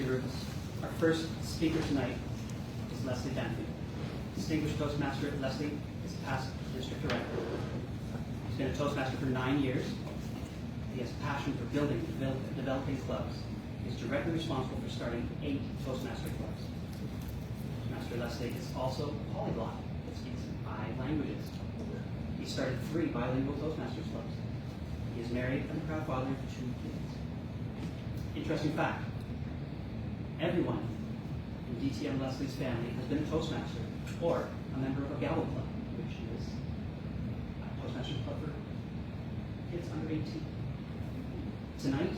Toastmasters. Our first speaker tonight is Leslie Benfield. Distinguished Toastmaster Leslie is past district director. He's been a Toastmaster for 9 years. He has a passion for building and developing clubs. He is directly responsible for starting 8 Toastmaster clubs. Master Leslie is also a polyglot that speaks 5 languages. He started 3 bilingual Toastmasters clubs. He is married and a proud father of 2 kids. Interesting fact, everyone in DTM Leslie's family has been a Toastmaster or a member of a Gavel Club, which is a Toastmaster club for kids under 18. Tonight,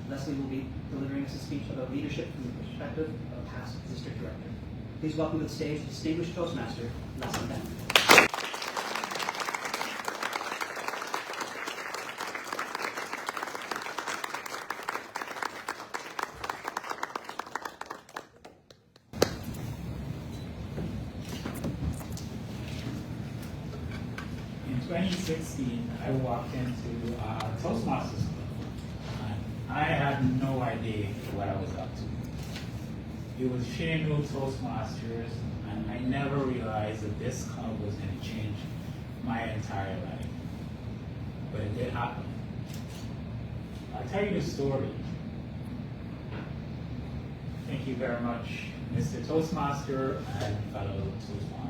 Leslie will be delivering us a speech about leadership from the perspective of a past district director. Please welcome to the stage distinguished Toastmaster, Leslie Benfield. In 2016, I walked into Toastmasters Club, and I had no idea what I was up to. It was Shane Toastmasters, and I never realized that this club was going to change my entire life. But it did happen. I'll tell you the story. Thank you very much, Mr. Toastmaster and fellow Toastmasters.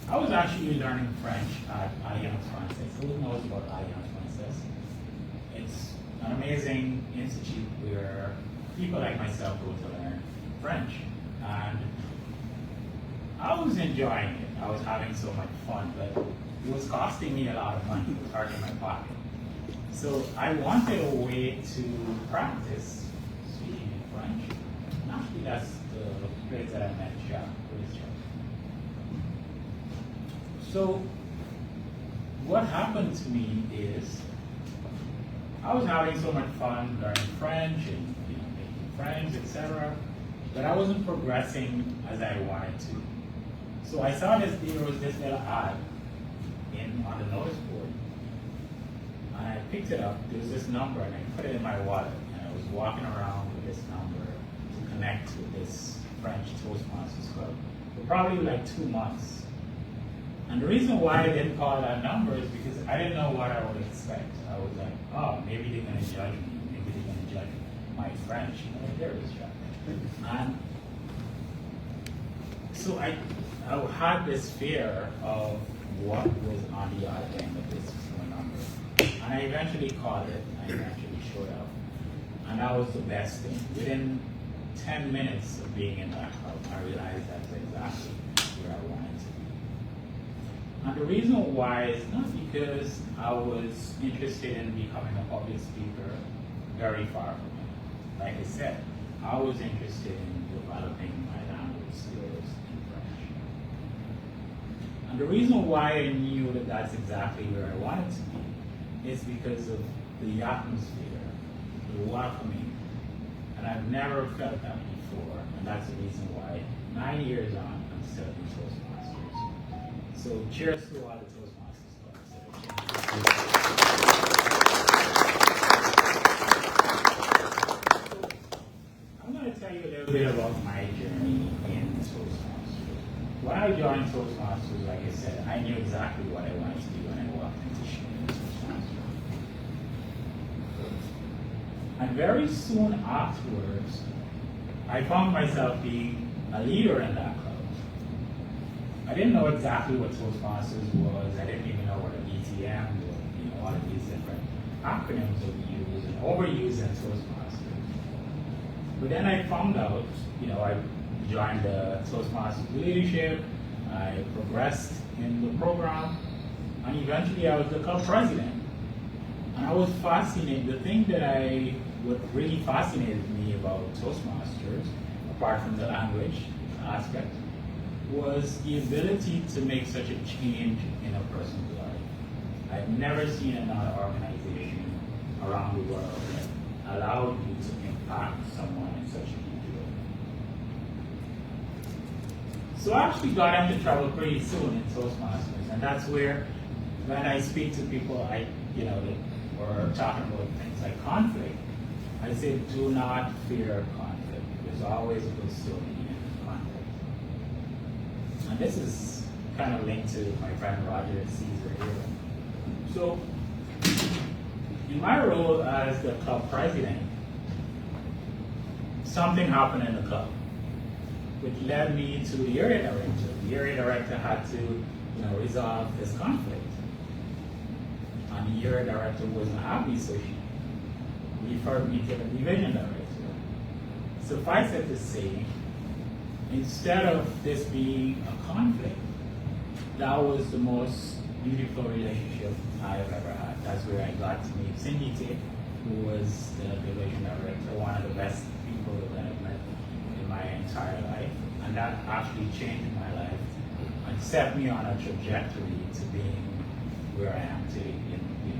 I was actually learning French at Alliance Française. Who knows about Alliance Française? It's an amazing institute where people like myself go to learn French. And I was enjoying it. I was having so much fun, but it was costing me a lot of money. It was hurting my pocket. So I wanted a way to practice speaking in French. And actually, that's the place that I met Jacques. So what happened to me is I was having so much fun learning French and making friends, etc. But I wasn't progressing as I wanted to. So I saw there was this little ad on the notice board. And I picked it up. There was this number and I put it in my wallet. And I was walking around with this number to connect with this French Toastmasters club for probably like 2 months. And the reason why I didn't call that number is because I didn't know what I would expect. I was like, oh, maybe they're going to judge me. Maybe they're going to judge my French. There is Jack. And so I had this fear of what was on the other end of this phone number. And I eventually called it. I eventually showed up. And that was the best thing. Within 10 minutes of being in that club, I realized that's exactly where I wanted to be. And the reason why is not because I was interested in becoming a public speaker, very far from it. Like I said, I was interested in developing my language skills in French. And the reason why I knew that that's exactly where I wanted to be is because of the atmosphere, the welcoming. And I've never felt that before, and that's the reason why 9 years on, I'm still in Toastmasters. So cheers to all the Toastmasters clubs. I'm going to tell you a little bit about my journey in Toastmasters. When I joined Toastmasters, like I said, I knew exactly what I wanted to do when I walked into Toastmasters. And very soon afterwards, I found myself being a leader in that club. I didn't know exactly what Toastmasters was. I didn't even know what a BTM was, all of these different acronyms that we use and overuse in Toastmasters. But then I found out, I joined the Toastmasters leadership, I progressed in the program, and eventually I was the club president. And I was fascinated. The thing what really fascinated me about Toastmasters, apart from the language aspect, was the ability to make such a change in a person's life. I've never seen another organization around the world that allowed you to impact someone in such a huge way. So I actually got into trouble pretty soon in Toastmasters, and that's where, when I speak to people, that were talking about things like conflict, I say do not fear conflict. There's always a good story in conflict. And this is kind of linked to my friend Roger Caesar here. So, in my role as the club president, something happened in the club, which led me to the area director. The area director had to, resolve this conflict. And the area director wasn't happy, so she referred me to the division director. Suffice it to say, instead of this being a conflict, that was the most beautiful relationship I've ever had. That's where I got to meet Cindy Tate, who was the division director, one of the best people that I've met in my entire life. And that actually changed my life and set me on a trajectory to being where I am today,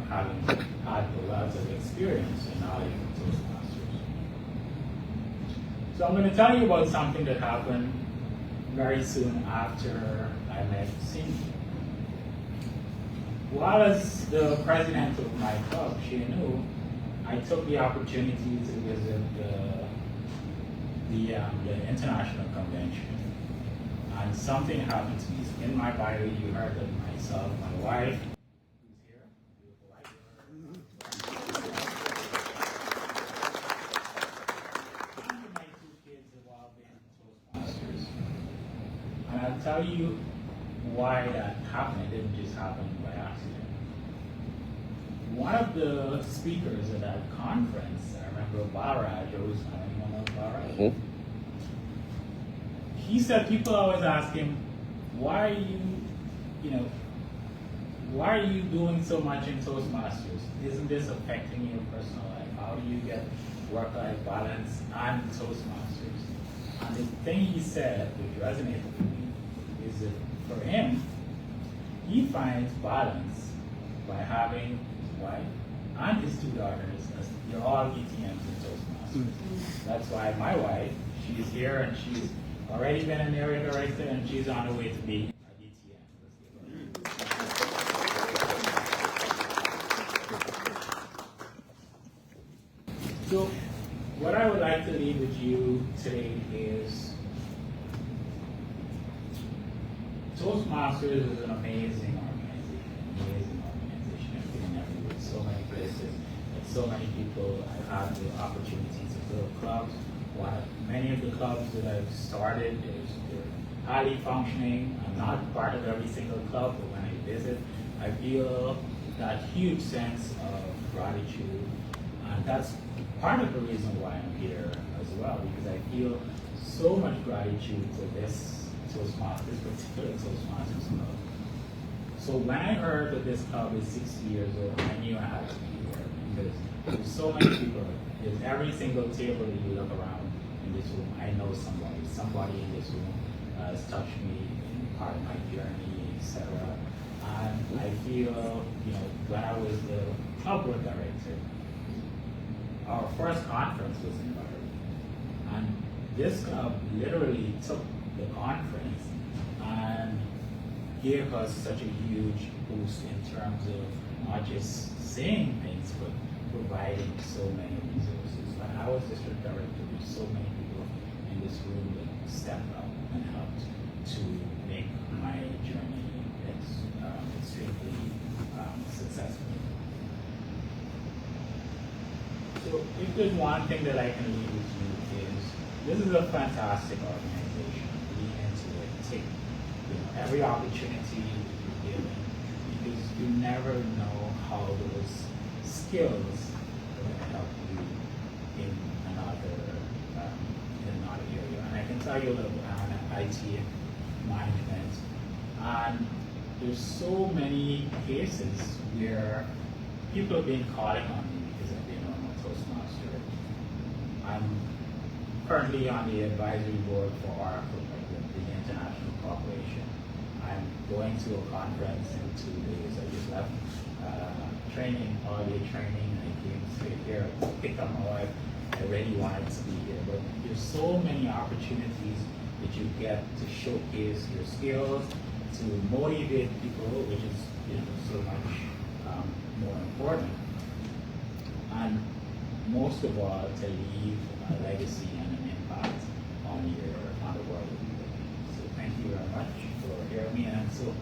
having had a lot of experience and knowledge from Toastmasters. So I'm going to tell you about something that happened very soon after I met Cindy. While as the president of my club, she knew, I took the opportunity to visit the international convention. And something happened to me. In my bio, you heard that myself, my wife, who's here, beautiful wife, and my 2 kids have all been Toastmasters. And I'll tell you why that happened. It didn't just happen by accident. One of the speakers at that conference, I remember Barraj, anyone know Barraj? Mm-hmm. He said people always ask him, why are you doing so much in Toastmasters? Isn't this affecting your personal life? How do you get work-life balance and Toastmasters? And the thing he said, which resonated with me, is that for him, he finds balance by having his wife and his 2 daughters as they're all ETMs in Toastmasters. Mm-hmm. That's why my wife, she's here and she's already been an area director and she's on her way to be a DTM. So what I would like to leave with you today is Toastmasters is an amazing organization. I've been everywhere, so many places, and so many people. I've had the opportunity to build clubs. Many of the clubs that I've started, they're highly functioning. I'm not part of every single club, but when I visit, I feel that huge sense of gratitude. And that's part of the reason why I'm here as well, because I feel so much gratitude to this particular Toastmasters club. So when I heard that this club is 60 years old, I knew I had to be here because there's so many people. There's every single table that you look around in this room, I know somebody. Somebody in this room has touched me in part of my journey, etc. And I feel, when I was the club board director, our first conference was in Bali. And this club literally took the conference and gave us such a huge boost in terms of not just saying things, but providing so many resources. When I was district director, there's so many people in this room that stepped up and helped to make my journey extremely successful. So if there's one thing that I can leave with you is, this is a fantastic organization. Lean into it. Take every opportunity you're given, because you never know how those skills are going to help you in another area. And I can tell you a little bit on IT management. And there's so many cases where people have been calling on me because I've been on a Toastmaster. I'm currently on the advisory board for Oracle, the International Corporation. I'm going to a conference in 2 days. I just left training, all-day training. I came straight here, picked up my wife. I really wanted to be here. But there's so many opportunities that you get to showcase your skills, to motivate people, which is so much more important. And most of all, to leave a legacy and an impact on the world. So thank you very much for hearing me. And so